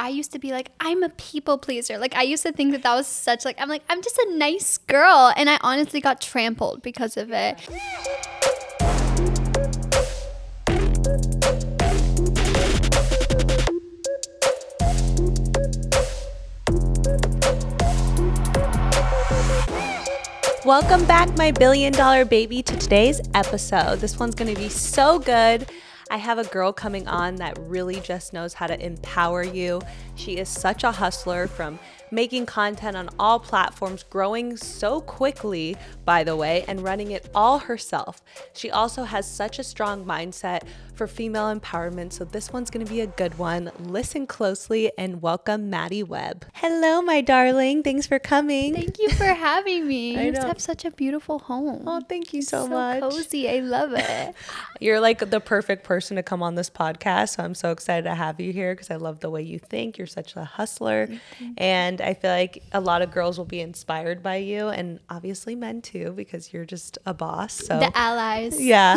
I used to be like, I'm a people pleaser. Like, I used to think that was such, like, I'm like, I'm just a nice girl. And I honestly got trampled because of it. Welcome back, my billion-dollar baby, to today's episode. This one's going to be so good. I have a girl coming on that really just knows how to empower you. She is such a hustler, from making content on all platforms, growing so quickly, by the way, and running it all herself. She also has such a strong mindset for female empowerment, so this one's going to be a good one. Listen closely and welcome Maddie Webb. Hello, my darling. Thanks for coming. Thank you for having me. I You know. have such a beautiful home. Oh, thank you so So much. cozy. I love it. You're like the perfect person to come on this podcast, so I'm so excited to have you here because I love the way you think. You're such a hustler, and I feel like a lot of girls will be inspired by you, and obviously men too, because you're just a boss. So The allies. yeah.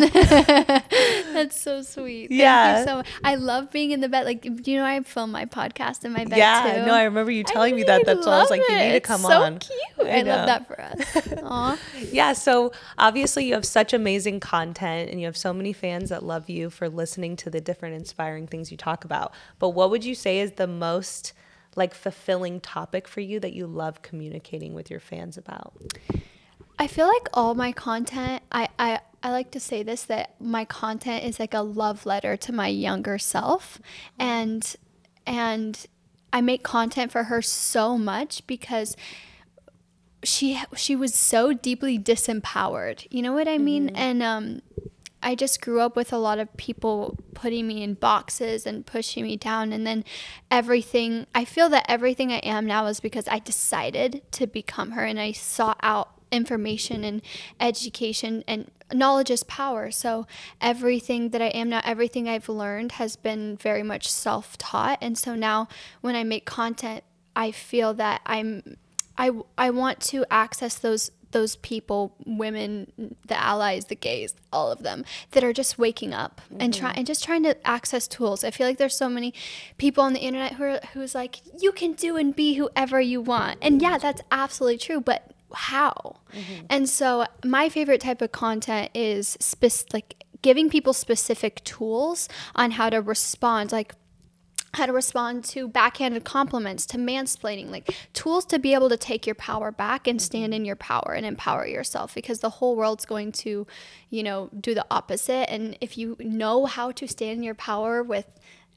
That's so sweet. Yeah. Thank you so much. I love being in the bed. Like, you know, I film my podcast in my bed Yeah, too. no, I remember you telling me that. That's why I was like, you need to come on. It's so cute. I know. love that for us. Aw. Yeah, so obviously you have such amazing content and you have so many fans that love you for listening to the different inspiring things you talk about. But what would you say is the most like fulfilling topic for you that you love communicating with your fans about? I feel like all my content, I like to say this, that my content is like a love letter to my younger self. And I make content for her so much because she was so deeply disempowered. You know what I mean? And I just grew up with a lot of people putting me in boxes and pushing me down. And then I feel that everything I am now is because I decided to become her, and I sought out information and education, and knowledge is power. So everything that I am now, everything I've learned has been very much self-taught. And so now when I make content, I feel that I want to access those people, women, the allies, the gays, all of them that are just waking up and just trying to access tools. I feel like there's so many people on the internet who's like, you can do and be whoever you want. And yeah, that's absolutely true, but how? And so my favorite type of content is like giving people specific tools on how to respond, like how to respond to backhanded compliments, to mansplaining, like tools to be able to take your power back and stand in your power and empower yourself, because the whole world's going to, do the opposite. And if you know how to stand in your power with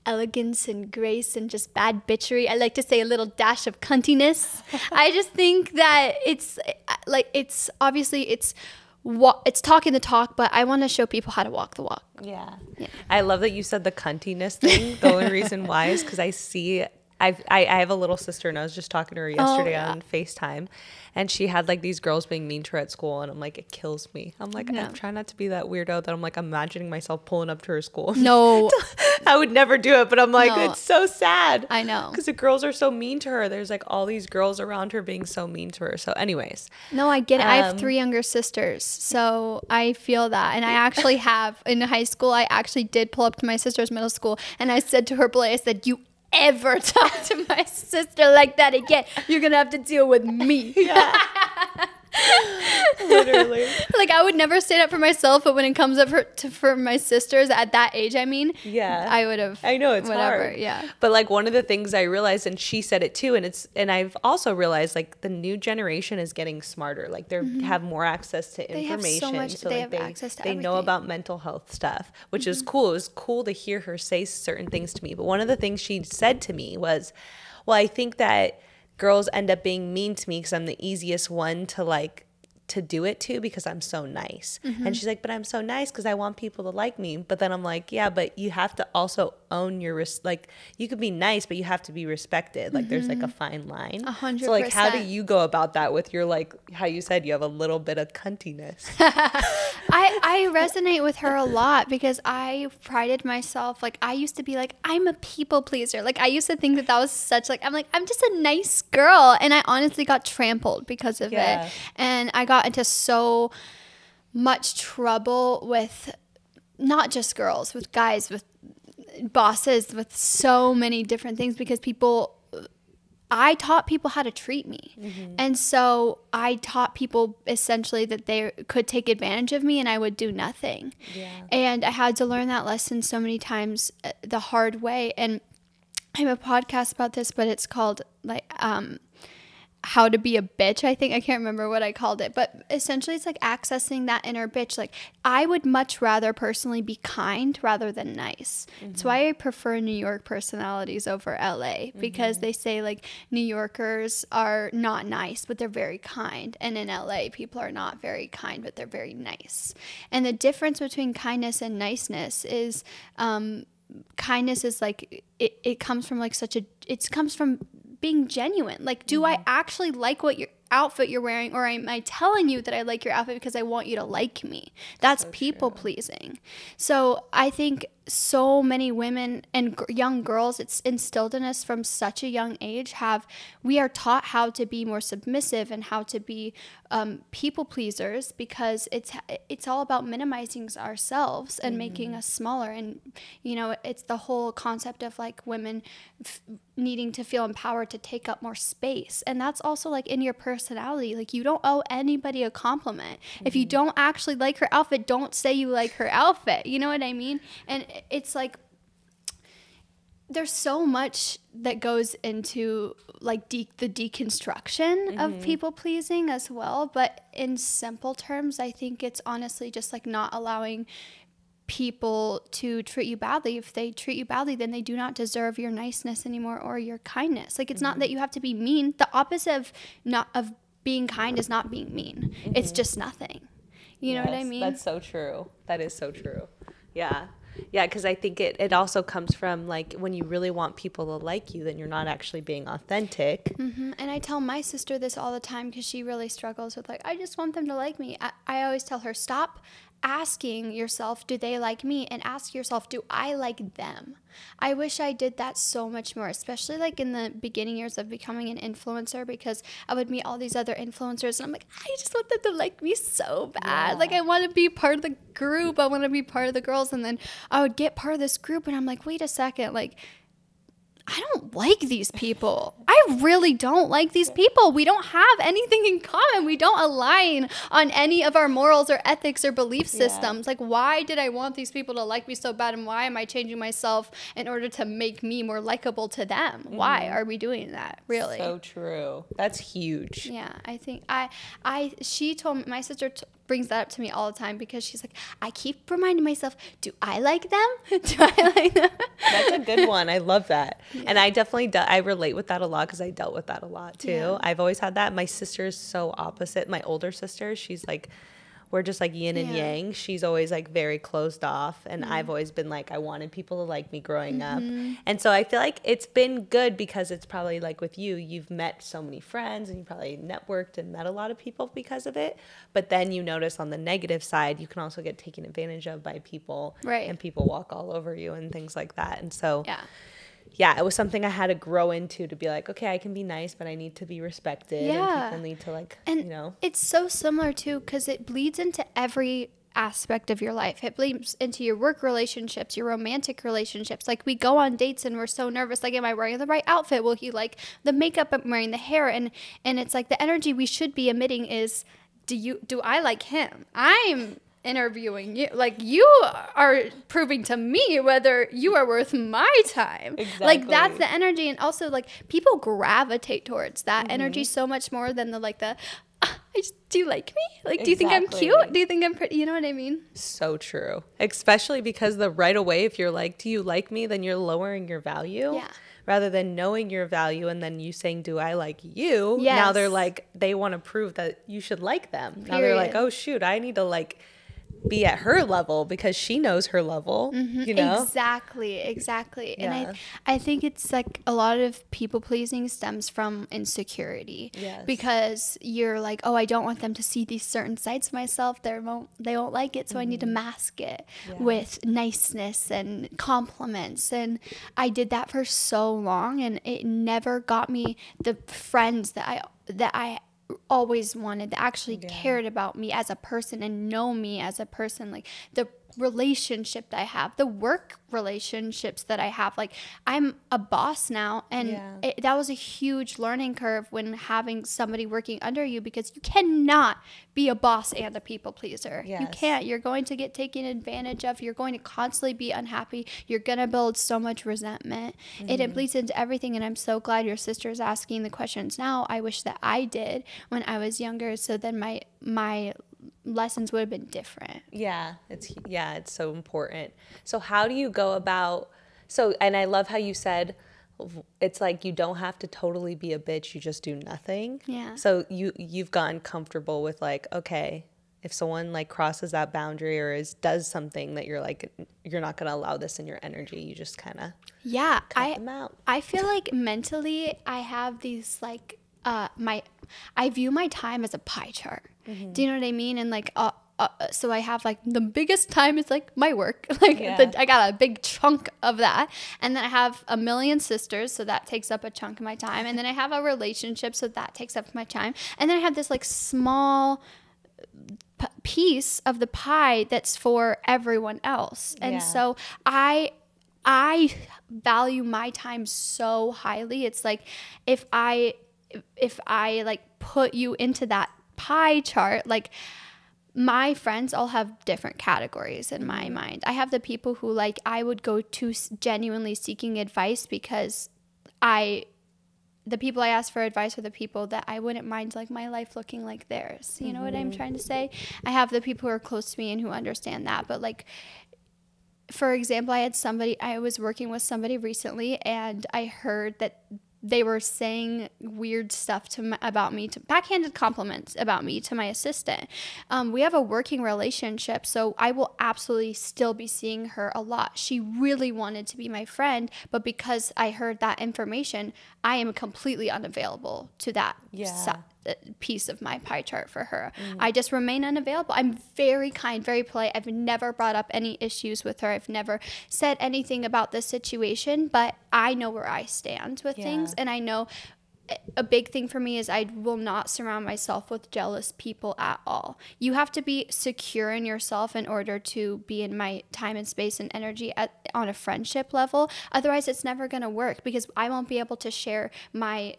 elegance and grace and just bad bitchery, I like to say a little dash of cuntiness, I just think that it's talking the talk, but I want to show people how to walk the walk. Yeah. I love that you said the cuntiness thing. The only reason why is because I have a little sister, and I was just talking to her yesterday on FaceTime, and she had like these girls being mean to her at school, and I'm like, it kills me. I'm like, I'm trying not to be that weirdo that I'm like imagining myself pulling up to her school. No. I would never do it, but I'm like, No. it's so sad. I know. Because the girls are so mean to her. There's like all these girls around her being so mean to her. So anyways. No, I get it. I have 3 younger sisters, so I feel that. And I actually have, in high school, I actually did pull up to my sister's middle school, and I said to her, I said, you ever talk to my sister like that again, you're going to have to deal with me. Yeah. Literally. Like, I would never stand up for myself, but when it comes up for my sisters at that age, I would have. I know, it's hard. Yeah. But like one of the things I realized, and she said it too, and I've also realized like the new generation is getting smarter. Like they have more access to information. They have so much. So they like have access to they everything. know about mental health stuff, which is cool. It was cool to hear her say certain things to me. But one of the things she said to me was, well, I think that girls end up being mean to me because I'm the easiest one to do it to because I'm so nice. And she's like, but I'm so nice because I want people to like me. But then I'm like, yeah, but you have to also own your like you could be nice, but you have to be respected. Like there's like a fine line. 100%. So like how do you go about that with your, like how you said you have a little bit of cuntiness? I resonate with her a lot because I prided myself, like I used to be like, I'm a people pleaser. Like I used to think that was such, like, I'm just a nice girl, and I honestly got trampled because of it. And I got into so much trouble with not just girls, with guys, with bosses with so many different things because I taught people how to treat me. And so I taught people essentially that they could take advantage of me and I would do nothing. And I had to learn that lesson so many times the hard way. And I have a podcast about this, but it's called like How to Be a Bitch, I think. I can't remember what I called it, but essentially it's like accessing that inner bitch. Like I would much rather personally be kind rather than nice. That's why I prefer New York personalities over LA, because they say like New Yorkers are not nice, but they're very kind. And in LA, people are not very kind, but they're very nice. And the difference between kindness and niceness is kindness is like, it comes from like it comes from being genuine. Like, do I actually like what your outfit you're wearing, or am I telling you that I like your outfit because I want you to like me? That's so people pleasing. So I think so many women and young girls, it's instilled in us from such a young age, we are taught how to be more submissive and how to be people pleasers, because it's all about minimizing ourselves and making us smaller. And it's the whole concept of like women needing to feel empowered to take up more space. And that's also like in your personality. Like you don't owe anybody a compliment. If you don't actually like her outfit, don't say you like her outfit. You know what I mean? And it's like there's so much that goes into like the deconstruction of people pleasing as well. But in simple terms, I think it's honestly just like not allowing people to treat you badly. If they treat you badly, then they do not deserve your niceness anymore or your kindness. Like it's not that you have to be mean. The opposite of being kind is not being mean. It's just nothing. You know what I mean? That's so true. That is so true. Yeah. Yeah, because I think it also comes from like when you really want people to like you, then you're not actually being authentic. And I tell my sister this all the time because she really struggles with like, I just want them to like me. I always tell her, stop asking yourself, do they like me? And ask yourself, do I like them? I wish I did that so much more, especially like in the beginning years of becoming an influencer, because I would meet all these other influencers and I'm like, I just want them to like me so bad. Like I want to be part of the group. I want to be part of the girls. And then I would get part of this group and I'm like, wait a second, like I don't like these people. I really don't like these people. We don't have anything in common. We don't align on any of our morals or ethics or belief systems. Like, why did I want these people to like me so bad? And why am I changing myself in order to make me more likable to them? Why are we doing that? Really? So true. That's huge. Yeah, I think she told me, my sister brings that up to me all the time, because she's like, I keep reminding myself, do I like them? Do I like them? That's a good one. I love that. Yeah. And I definitely I relate with that a lot, because I dealt with that a lot too. Yeah. I've always had that. My sister's so opposite. My older sister, she's like, we're just like yin and yang. She's always like very closed off. And I've always been like, I wanted people to like me growing up. And so I feel like it's been good, because it's probably like with you, you've met so many friends and you probably networked and met a lot of people because of it. But then you notice on the negative side, you can also get taken advantage of by people. Right. And people walk all over you and things like that. And so yeah, it was something I had to grow into, to be like, okay, I can be nice, but I need to be respected. And people need to like, and it's so similar too, because it bleeds into every aspect of your life. It bleeds into your work relationships, your romantic relationships. Like we go on dates and we're so nervous, like, am I wearing the right outfit? Will he like the makeup I'm wearing, the hair? And it's like the energy we should be emitting is, do I like him? I'm interviewing you, like you are proving to me whether you are worth my time. Exactly. Like that's the energy. And also like people gravitate towards that energy so much more than do you like me? Like, do you think I'm cute? Do you think I'm pretty? You know what I mean? So true. Especially because right away, if you're like, do you like me? Then you're lowering your value. Yeah. Rather than knowing your value and then you saying, do I like you? Yes. Now they're like, they want to prove that you should like them. Period. Now they're like, oh shoot, I need to like be at her level because she knows her level, you know? Exactly. Yeah. And I think it's like a lot of people pleasing stems from insecurity. Yes. Because you're like, oh, I don't want them to see these certain sides of myself. They won't like it, so I need to mask it with niceness and compliments. And I did that for so long, and it never got me the friends that I always wanted, that actually cared about me as a person and know me as a person. Like the relationship that I have, the work relationships that I have. Like, I'm a boss now, and that was a huge learning curve when having somebody working under you, because you cannot be a boss and a people pleaser. You can't. You're going to get taken advantage of. You're going to constantly be unhappy. You're going to build so much resentment. It bleeds into everything, and I'm so glad your sister is asking the questions now. I wish that I did when I was younger, so then my lessons would have been different. It's so important. So how do you go about, and I love how you said it's like you don't have to totally be a bitch, you just do nothing. So you've gotten comfortable with like, okay, if someone like crosses that boundary or does something that you're like, you're not going to allow this in your energy, you just kind of cut them out. I feel like mentally I have these like I view my time as a pie chart. Do you know what I mean? And like, so I have like the biggest time is like my work. Like I got a big chunk of that. And then I have a million sisters. So that takes up a chunk of my time. And then I have a relationship. So that takes up my time. And then I have this like small piece of the pie that's for everyone else. And so I value my time so highly. It's like, if I like put you into that pie chart, like my friends all have different categories in my mind. I have the people who like I would go to genuinely seeking advice, because the people I ask for advice are the people that I wouldn't mind like my life looking like theirs. You know what I'm trying to say? I have the people who are close to me and who understand that. But like, for example, I was working with somebody recently, and I heard that they were saying weird stuff about me, backhanded compliments about me to my assistant. We have a working relationship, so I will absolutely still be seeing her a lot. She really wanted to be my friend, but because I heard that information, I am completely unavailable to that piece of my pie chart for her. I just remain unavailable. I'm very kind, very polite. I've never brought up any issues with her. I've never said anything about this situation, but I know where I stand with things. And I know a big thing for me is I will not surround myself with jealous people at all. You have to be secure in yourself in order to be in my time and space and energy on a friendship level. Otherwise, it's never going to work, because I won't be able to share my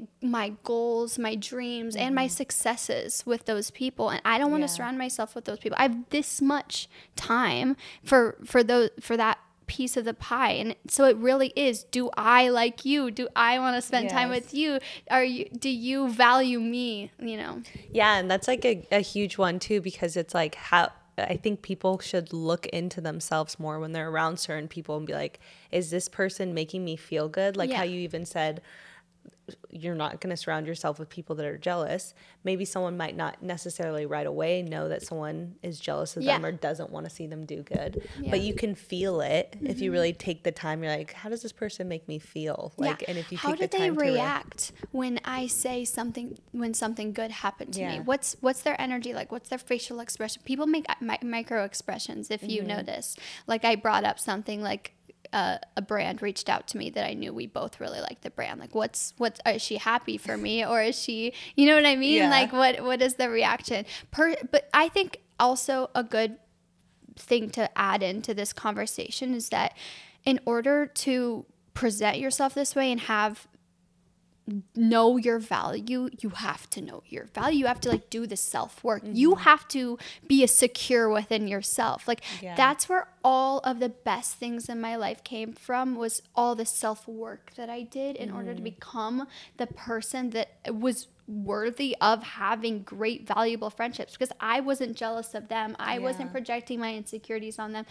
goals, my dreams, and my successes with those people. And I don't want to surround myself with those people. I have this much time for that piece of the pie. And so it really is, do I like you? Do I want to spend time with you? Do you value me? You know? Yeah. And that's like a huge one too, because it's like how I think people should look into themselves more when they're around certain people and be like, is this person making me feel good? Like how you even said, you're not going to surround yourself with people that are jealous. Maybe someone might not necessarily right away know that someone is jealous of them or doesn't want to see them do good. But you can feel it if you really take the time. You're like, how does this person make me feel? Like, and if you take the time to how do they react when I say something, when something good happened to me? What's their energy like? What's their facial expression? People make micro expressions, if you notice. Like, I brought up something like, a brand reached out to me that I knew we both really liked the brand. Like, is she happy for me, or is she, you know what I mean? Like, what is the reaction? But I think also a good thing to add into this conversation is that in order to present yourself this way and know your value, you have to know your value. You have to like do the self-work. You have to be secure within yourself. Like that's where all of the best things in my life came from, was all the self-work that I did in order to become the person that was worthy of having great, valuable friendships, because I wasn't jealous of them. I wasn't projecting my insecurities on them.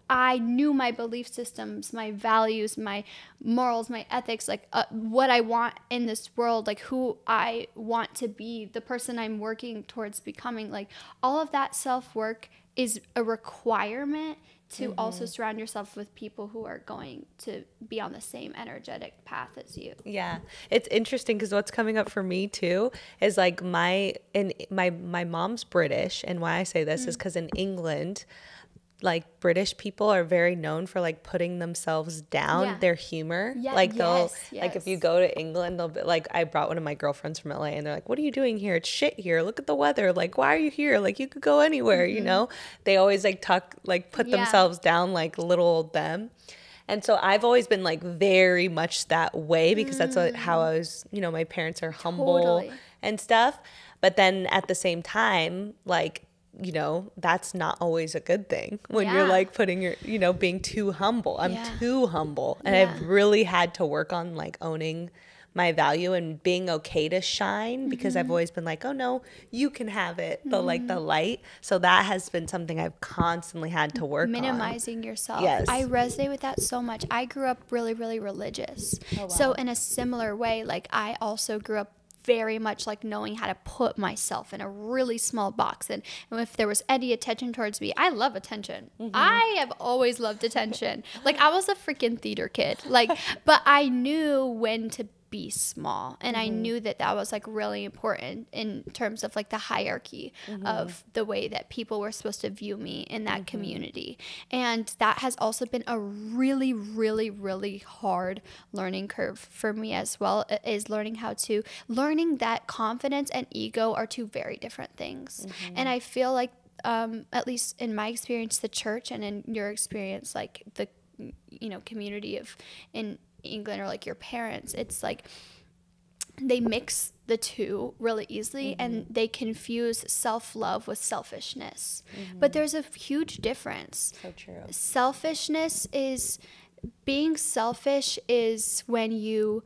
I knew my belief systems, my values, my morals, my ethics, like what I want in this world, like who I want to be, the person I'm working towards becoming. Like all of that self-work is a requirement to also surround yourself with people who are going to be on the same energetic path as you. Yeah. It's interesting because what's coming up for me too is like my mom's British. And why I say this is because in England, like British people are very known for like putting themselves down. Yeah. Their humor, Yeah, like they'll yes, like if yes. you go to England, they'll be like, I brought one of my girlfriends from LA, and they're like, "What are you doing here? It's shit here. Look at the weather. Like, why are you here? Like, you could go anywhere." You know, they always like put Yeah. themselves down like little old them. And so I've always been like very much that way because that's how I was, you know, my parents are humble Totally. and stuff. But then at the same time, like, you know, that's not always a good thing when you're Yeah. like putting your, you know, being too humble. I'm Yeah. too humble. And Yeah. I've really had to work on like owning my value and being okay to shine because I've always been like, oh no, you can have it, the like the light. So that has been something I've constantly had to work on. Minimizing yourself. Yes. I resonate with that so much. I grew up really, really religious. So in a similar way, like I also grew up very much like knowing how to put myself in a really small box. And if there was any attention towards me, I love attention. I have always loved attention. Like I was a freaking theater kid. Like, but I knew when to be small, and I knew that that was like really important in terms of like the hierarchy of the way that people were supposed to view me in that community. And that has also been a really, really, really hard learning curve for me as well, is learning that confidence and ego are two very different things. And I feel like at least in my experience, the church, and in your experience, like the, you know, community of in England, or like your parents, it's like they mix the two really easily, and they confuse self-love with selfishness. But there's a huge difference. So true. Selfishness is being selfish is when you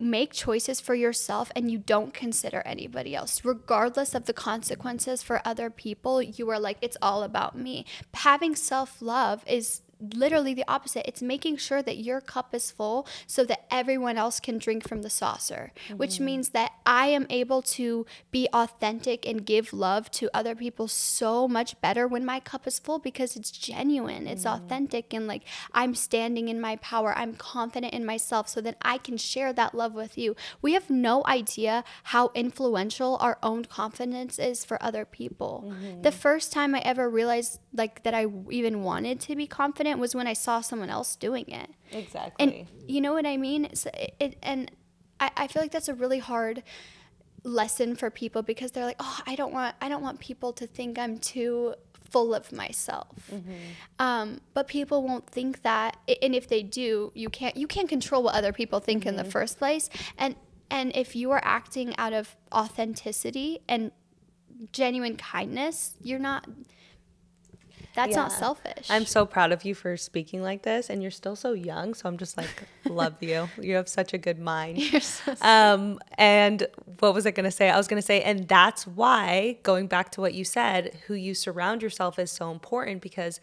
make choices for yourself and you don't consider anybody else. Regardless of the consequences for other people, you are like, it's all about me. Having self-love is literally the opposite. It's making sure that your cup is full so that everyone else can drink from the saucer, which means that I am able to be authentic and give love to other people so much better when my cup is full, because it's genuine, it's authentic, and like I'm standing in my power, I'm confident in myself, so that I can share that love with you. We have no idea how influential our own confidence is for other people. The first time I ever realized like that I even wanted to be confident was when I saw someone else doing it. Exactly. And you know what I mean? And I feel like that's a really hard lesson for people, because they're like, oh, I don't want people to think I'm too full of myself. But people won't think that, and if they do, you can't control what other people think in the first place. And if you are acting out of authenticity and genuine kindness, that's not selfish. I'm so proud of you for speaking like this, and you're still so young. So I'm just like, love you. You have such a good mind. You're so sweet. And what was I going to say? I was going to say, and that's why, going back to what you said, who you surround yourself is so important, because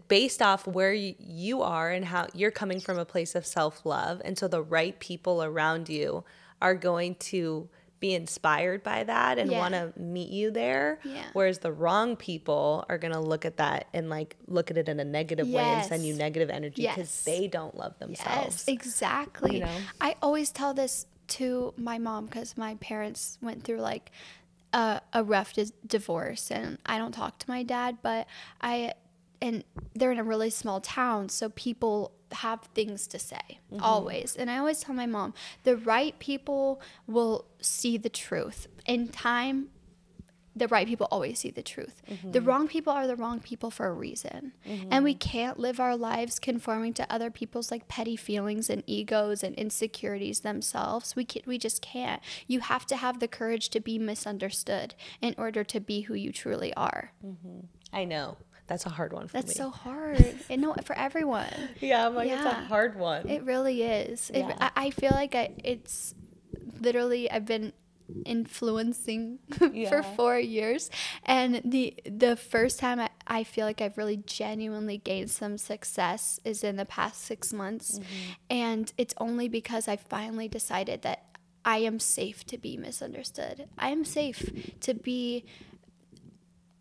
based off where you are and how you're coming from a place of self-love. And so the right people around you are going to be inspired by that and want to meet you there. Yeah. Whereas the wrong people are going to look at that and like look at it in a negative way and send you negative energy because they don't love themselves. Yes, exactly. You know? I always tell this to my mom, because my parents went through like a rough divorce, and I don't talk to my dad, but and they're in a really small town, so people have things to say always. And I always tell my mom, the right people will see the truth. In time, the right people always see the truth. The wrong people are the wrong people for a reason. And we can't live our lives conforming to other people's like petty feelings and egos and insecurities themselves. We just can't. You have to have the courage to be misunderstood in order to be who you truly are. I know. That's a hard one for me. That's so hard. And no, for everyone. Yeah, I'm like, it's a hard one. It really is. Yeah. I feel like it's literally, I've been influencing for 4 years, and the first time I feel like I've really genuinely gained some success is in the past 6 months. And it's only because I finally decided that I am safe to be misunderstood. I am safe to be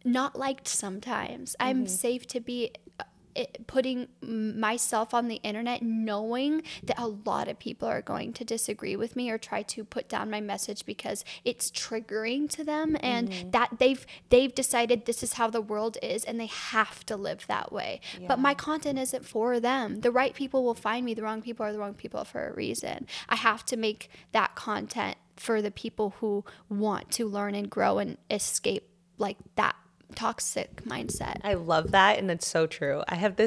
not liked sometimes. I'm safe to be putting myself on the internet knowing that a lot of people are going to disagree with me or try to put down my message because it's triggering to them, and that they've decided this is how the world is and they have to live that way. But my content isn't for them. The right people will find me. The wrong people are the wrong people for a reason. I have to make that content for the people who want to learn and grow and escape like that toxic mindset. I love that, and it's so true. I have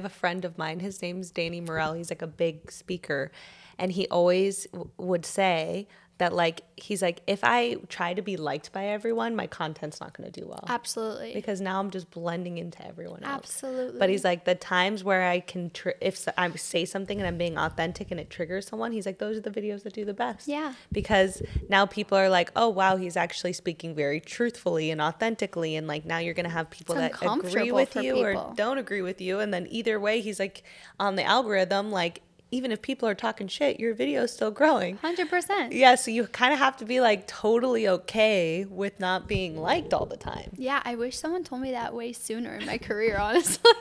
a friend of mine, his name's Danny Morell. He's like a big speaker, and he always would say that, like, he's like, if I try to be liked by everyone, my content's not going to do well. Absolutely. Because now I'm just blending into everyone else. Absolutely. But he's like, the times where I can, if I say something and I'm being authentic and it triggers someone, he's like, those are the videos that do the best. Yeah. Because now people are like, oh, wow, he's actually speaking very truthfully and authentically. And like, now you're going to have people that agree with you or don't agree with you. And then either way, he's like, on the algorithm, like, even if people are talking shit, your video is still growing. 100%. Yeah, so you kind of have to be like totally okay with not being liked all the time. Yeah, I wish someone told me that way sooner in my career, honestly.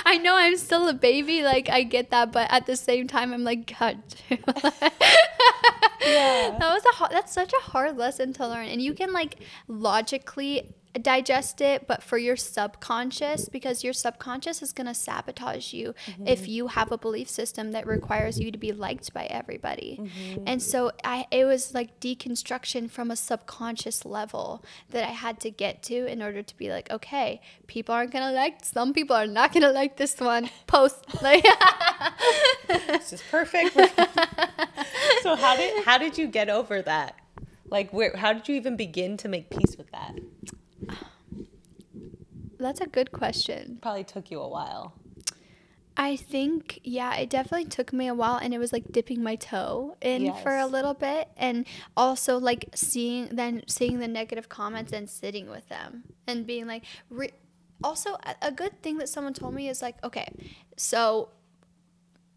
I know I'm still a baby, like I get that, but at the same time I'm like, God. Yeah. That's such a hard lesson to learn, and you can like logically digest it, but for your subconscious, because your subconscious is going to sabotage you if you have a belief system that requires you to be liked by everybody. And so it was like deconstruction from a subconscious level that I had to get to in order to be like, okay, people aren't going to like, some people are not going to like this one post. Like, this is perfect. So how did you get over that? Like, how did you even begin to make peace with that? That's a good question. Probably took you a while. I think, yeah, it definitely took me a while, and it was like dipping my toe in for a little bit, and also like seeing the negative comments and sitting with them and being like, also a good thing that someone told me is like, okay, so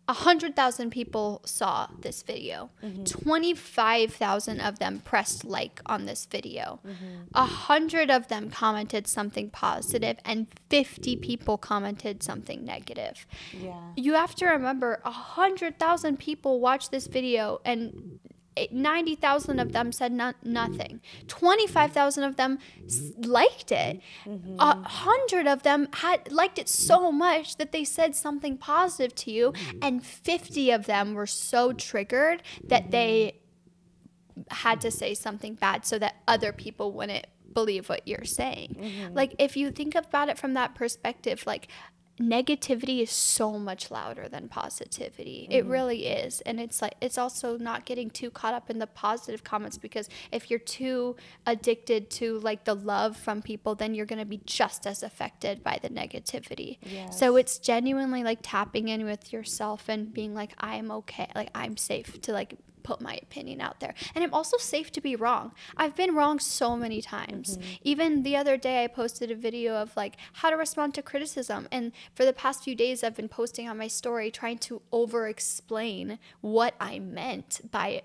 100,000 people saw this video. 25,000 of them pressed like on this video. 100 of them commented something positive, and 50 people commented something negative. Yeah. You have to remember, 100,000 people watched this video, and 90,000 of them said nothing. 25,000 of them liked it. 100 of them had liked it so much that they said something positive to you, and 50 of them were so triggered that they had to say something bad so that other people wouldn't believe what you're saying. Like, if you think about it from that perspective, like, negativity is so much louder than positivity. It really is. And it's like, it's also not getting too caught up in the positive comments, because if you're too addicted to like the love from people, then you're going to be just as affected by the negativity. So it's genuinely like tapping in with yourself and being like, I'm okay, like I'm safe to like put my opinion out there. And I'm also safe to be wrong. I've been wrong so many times. Even the other day I posted a video of like how to respond to criticism, and for the past few days I've been posting on my story trying to over explain what I meant by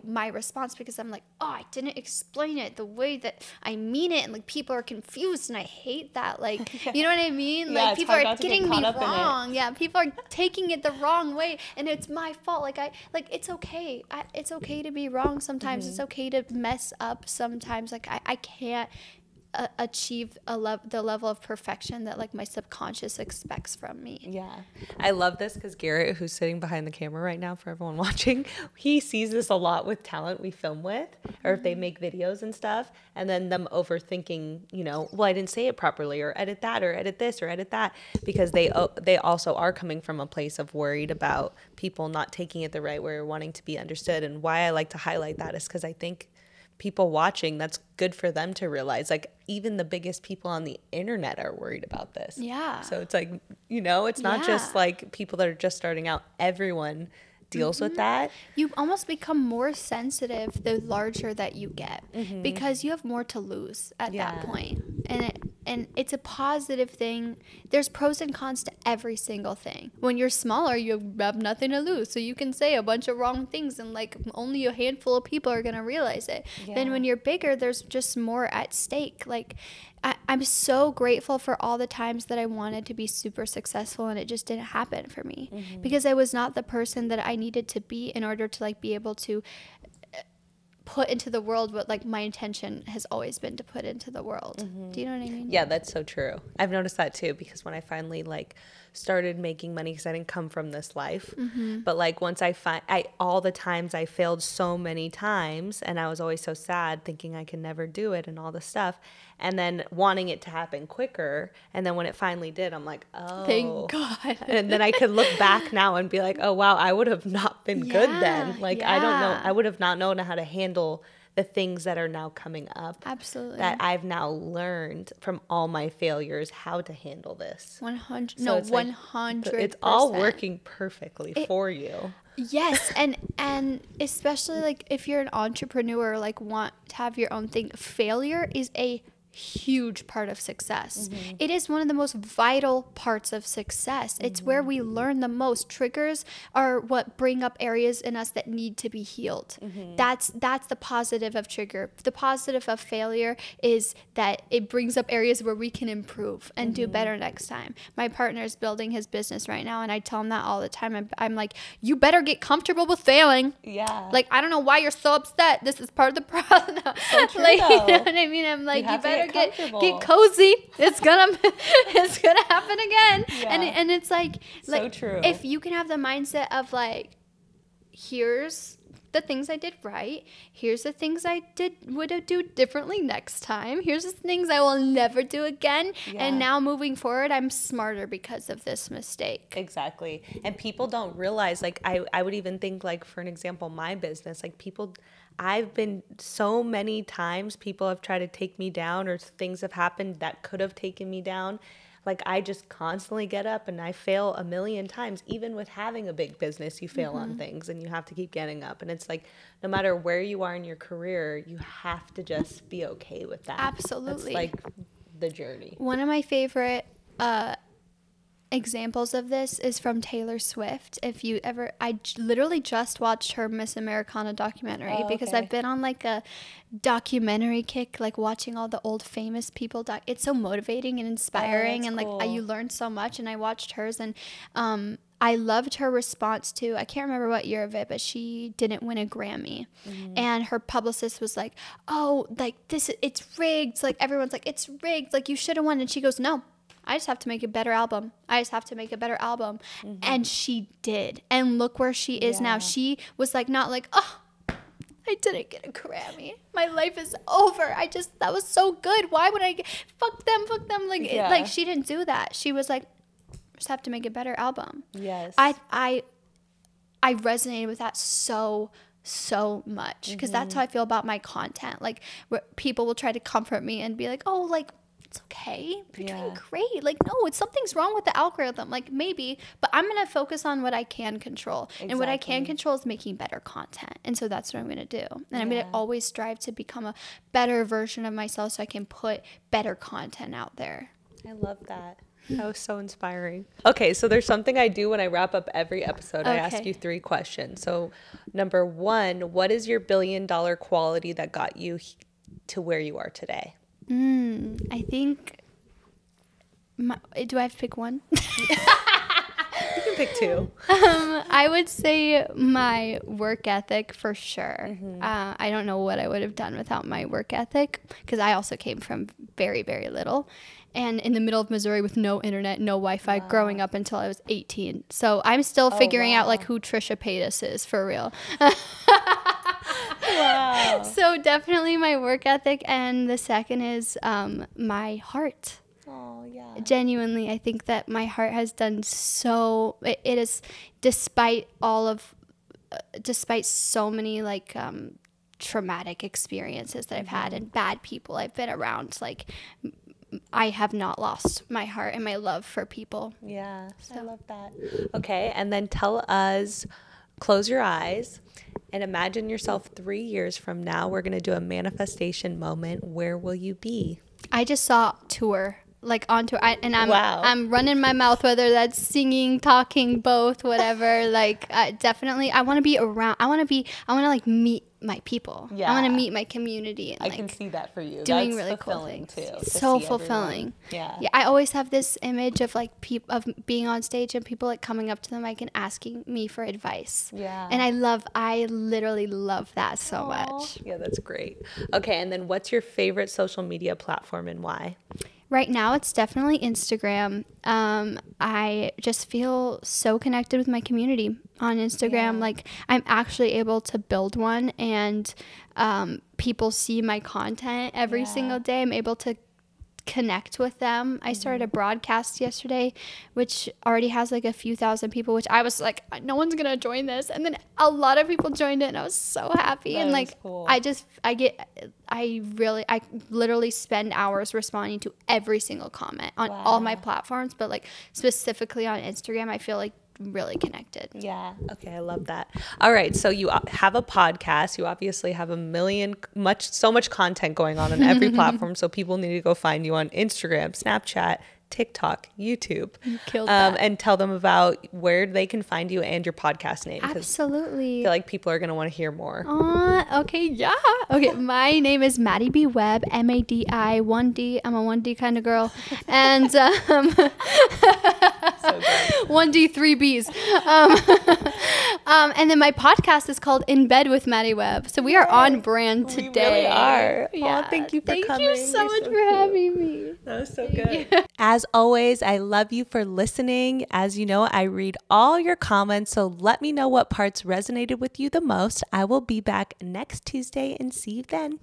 my response, because I'm like, oh, I didn't explain it the way that I mean it, and like people are confused, and I hate that. Like, you know what I mean? Like, people are getting me wrong. Yeah, people are taking it the wrong way, and it's my fault. Like, it's okay. It's okay to be wrong sometimes. It's okay to mess up sometimes. Like, I can't achieve the level of perfection that like my subconscious expects from me. Yeah, I love this because Garrett, who's sitting behind the camera right now for everyone watching, he sees this a lot with talent we film with, or if they make videos and stuff, and then them overthinking, you know, well, I didn't say it properly, or edit that, or edit this, or edit that, because they also are coming from a place of worried about people not taking it the right way or wanting to be understood. And why I like to highlight that is because I think people watching, that's good for them to realize, like, even the biggest people on the internet are worried about this. Yeah. So it's like, you know, it's not just like people that are just starting out. Everyone deals with that. You almost become more sensitive the larger that you get, because you have more to lose at that point. And it's a positive thing. There's pros and cons to every single thing. When you're smaller, you have nothing to lose, so you can say a bunch of wrong things, and like only a handful of people are gonna realize it. Then when you're bigger, there's just more at stake. Like I'm so grateful for all the times that I wanted to be super successful and it just didn't happen for me, because I was not the person that I needed to be in order to like be able to put into the world what like my intention has always been to put into the world. Do you know what I mean? Yeah, that's so true. I've noticed that too, because when I finally like started making money, because I didn't come from this life, but like once I all the times I failed so many times, and I was always so sad thinking I could never do it and all this stuff, and then wanting it to happen quicker, and then when it finally did, I'm like, oh, Thank God. And then I could look back now and be like, oh wow, I would have not been good then. Like I don't know, I would have not known how to handle the things that are now coming up. Absolutely. That I've now learned from all my failures how to handle this. 100. So No, it's like, 100%. it's all working perfectly for you. Yes, and especially like if you're an entrepreneur, like want to have your own thing, failure is a huge part of success. It is one of the most vital parts of success. It's where we learn the most. Triggers are what bring up areas in us that need to be healed. That's the positive of trigger. The positive of failure is that it brings up areas where we can improve and do better next time. My partner is building his business right now, and I tell him that all the time. I'm like, you better get comfortable with failing. Yeah. Like, I don't know why you're so upset. This is part of the process. So true, like, though. you know what I mean? I'm like, you better get cozy. It's gonna happen again. And it's like so true. If you can have the mindset of like, here's the things I did right, here's the things I would do differently next time, here's the things I will never do again, and now moving forward I'm smarter because of this mistake. Exactly. And people don't realize, like I would even think, like, for an example, my business, like people, I've been so many times people have tried to take me down, or things have happened that could have taken me down. Like I just constantly get up and I fail a million times. Even with having a big business, you fail on things and you have to keep getting up. And it's like, no matter where you are in your career, you have to just be okay with that. Absolutely. That's like the journey. One of my favorite examples of this is from Taylor Swift. If you ever, literally just watched her Miss Americana documentary because I've been on like a documentary kick, like watching all the old famous people. It's so motivating and inspiring, and cool. like you learn so much. And I watched hers, and I loved her response to, I can't remember what year of it, but she didn't win a Grammy. And her publicist was like, oh, like it's rigged. Like everyone's like, it's rigged. Like you should have won. And she goes, no, I just have to make a better album. And she did. And look where she is now. She was like, not like, oh, I didn't get a Grammy. My life is over. That was so good. Why would I fuck them. Like she didn't do that. She was like, just have to make a better album. Yes. I resonated with that so much, because that's how I feel about my content. Like people will try to comfort me and be like, oh, like, it's okay. You're doing great. Like, no, something's wrong with the algorithm. Like, maybe, but I'm going to focus on what I can control. Exactly. And what I can control is making better content. And so that's what I'm going to do. And I'm going to always strive to become a better version of myself so I can put better content out there. I love that. That was so inspiring. Okay, so there's something I do when I wrap up every episode. I ask you 3 questions. So, number 1, what is your $1 billion quality that got you to where you are today? I think, do I have to pick one? You can pick 2. I would say my work ethic for sure. I don't know what I would have done without my work ethic, because I also came from very, very little, and in the middle of Missouri with no internet, no Wi-Fi, growing up until I was 18. So I'm still figuring out like who Trisha Paytas is for real. Wow. So definitely my work ethic, and the second is my heart. Oh, yeah. Genuinely, I think that my heart has done so. It is, despite so many like traumatic experiences that I've had and bad people I've been around, like I have not lost my heart and my love for people. Yeah, so. I love that. Okay, and then tell us, close your eyes and imagine yourself 3 years from now. We're going to do a manifestation moment. Where will you be? I just saw tour, like on tour, Wow. I'm running my mouth, whether that's singing, talking, both, whatever. Like definitely, I want to be around. I want to like meet my people. Yeah. I want to meet my community, and I like can see that for you. doing That's really cool fulfilling things. too. to So see fulfilling. everyone. Yeah. I always have this image of like of being on stage and people like coming up to the mic and asking me for advice. Yeah. And I literally love that so much. Yeah, that's great. Okay, and then what's your favorite social media platform and why? Right now, it's definitely Instagram. I just feel so connected with my community on Instagram. Yeah. Like, I'm actually able to build one, and people see my content every single day. I'm able to connect with them. I started a broadcast yesterday, which already has like a few thousand people, which I was like, no one's gonna join this, and then a lot of people joined it, and I was so happy. That and is like cool. I literally spend hours responding to every single comment on all my platforms, but like specifically on Instagram, I feel like really connected. Yeah. Okay. I love that. All right. So you have a podcast. You obviously have so much content going on every platform. So people need to go find you on Instagram, Snapchat, TikTok, YouTube. You killed that. And tell them about where they can find you and your podcast name. 'Cause Absolutely. I feel like people are going to want to hear more. Okay, yeah. Okay, my name is Maddie B. Webb, Madi, 1D. I'm a 1D kind of girl. And So good. 1D, 3 Bs. And then my podcast is called In Bed with Maddie Webb. So we are on brand today. We really are. Yeah. Aw, thank you for coming. Thank you so You're much so for having me. That was so good. As always, I love you for listening. As you know, I read all your comments, so let me know what parts resonated with you the most. I will be back next Tuesday and see you then.